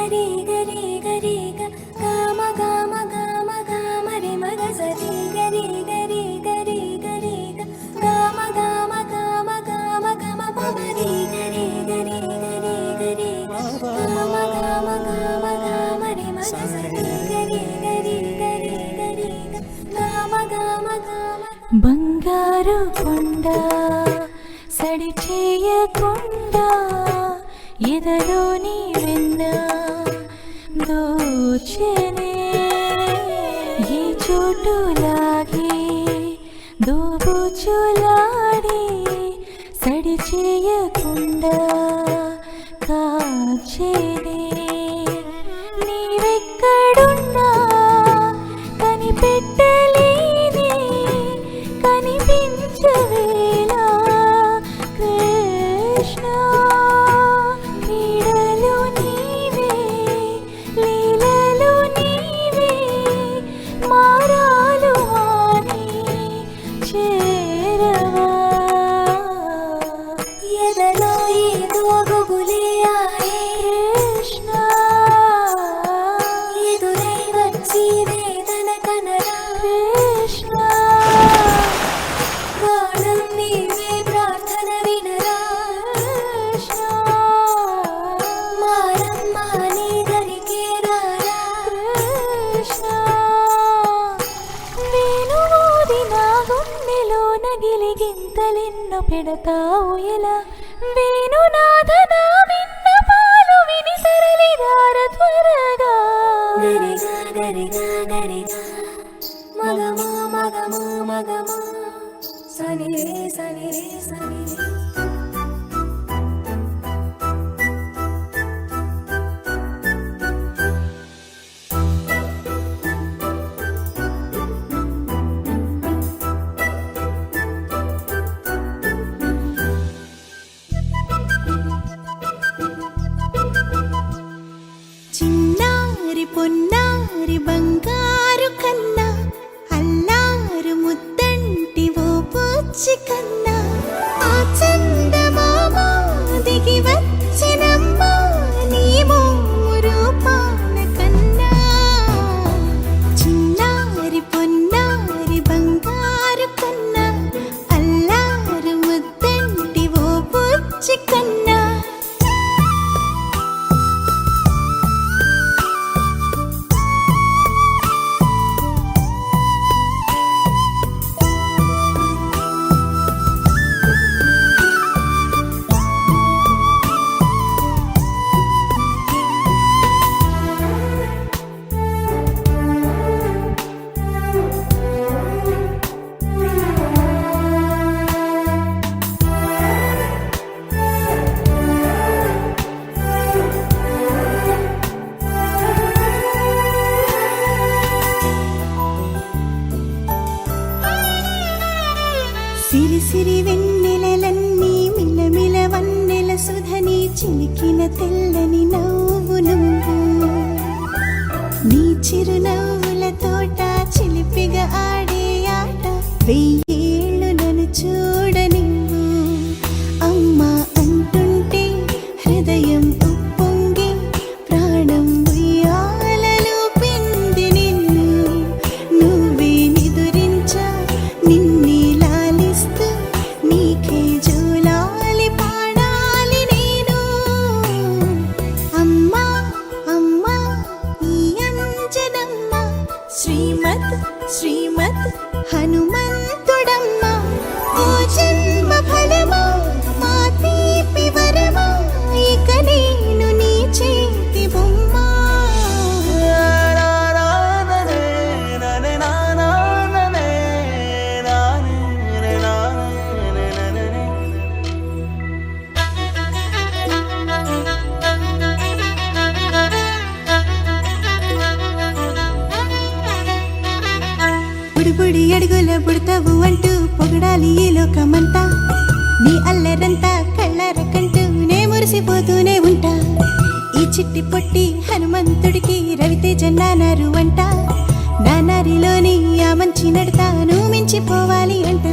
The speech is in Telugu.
గరి గరి గరి గమ గమ గమ గమ రి మగ సరి గరి గరి గరి గరి గమ గమ గమ గమ గమ పమరి గరి గరి గరి గరి గమ గమ గమ గమ రి మగ సరి గరి గరి గరి గరి గమ గమ గమ బంగారు కొండ సడి చేయకుండా ఎదలోని వెన్న దోచెనే ఈ చోటులాగే దోబుచులాడి సడి చేయకుండా కాచెనే నీవెక్కడున్నా కనిపెట్టలేని కనిపించవేలా కృష్ణ క్రీడలు నీవే లీలలు నీవే మారాలు అని చేరవా ఎదలో ఏదో గుబులే ఆయే కృష్ణ ఎదురై వచ్చి వేదన కనరా కృష్ణ గానం నీవే ప్రార్థన వినరా కృష్ణ మారమ్మ నీ దరికే రారా కృష్ణ నేను ఊది నా గుండెలోన గిలిగింతలెన్నో పెడతావు ఎలా వేణునాథ నా విన్నపాలు విని తరలిరార త్వరగా గరిగా గరిగా గరిగా మగమా మగమా మగమా సని రే సని రే సని రే చిన్నారి పొన్నారి బంగారు కన్నా అల్లారు ముద్దంటి ఓ పూచి కన్నా ఆ చందమామ దిగి వచ్చినమ్మ నీ మోము రూపాల కన్నా చిన్నారి పొన్నారి బంగారు కన్నా అల్లారు ముద్దంటి ఓ పూచి కన్నా సిరి సిరి వెన్నెలలన్నీ మిలమిల వన్నెల సుధని చిలికిన తెల్లని నవ్వు నువ్వు నీ చిరునవ్వుల తోట చిలిపిగా ఆడే ఆట వెయ్యేళ్ళు నన్ను చూడనివ్వు అమ్మా అంటుంటే హృదయం ఉప్పొంగి ప్రాణం ఉయ్యాలలో పిండి నిన్ను నువ్వే నిదురించా నిన్నే లాలిస్తూ నీకే జోలాలి పాడాలి నేను అమ్మా అమ్మా ఈ అంజనమ్మ శ్రీమత్ శ్రీమత్ హనుమంతుడమ్మ ఓ జన్మ ఫలమా మా తీపి వరమా ఇక నేను నీ చేతి బొమ్మ బుడి బుడి అడుగుల బుడతావు అంటూ పొగడాలి ఈ లోకమంతా నీ అల్లరంతా కళ్ళారకంటూ నే మురిసిపోతూనే ఉంటా ఈ చిట్టి పొట్టి హనుమంతుడికి రవితేజ నానారు అంట నానారిలోని ఆ మంచి నడతాను మించిపోవాలి అంట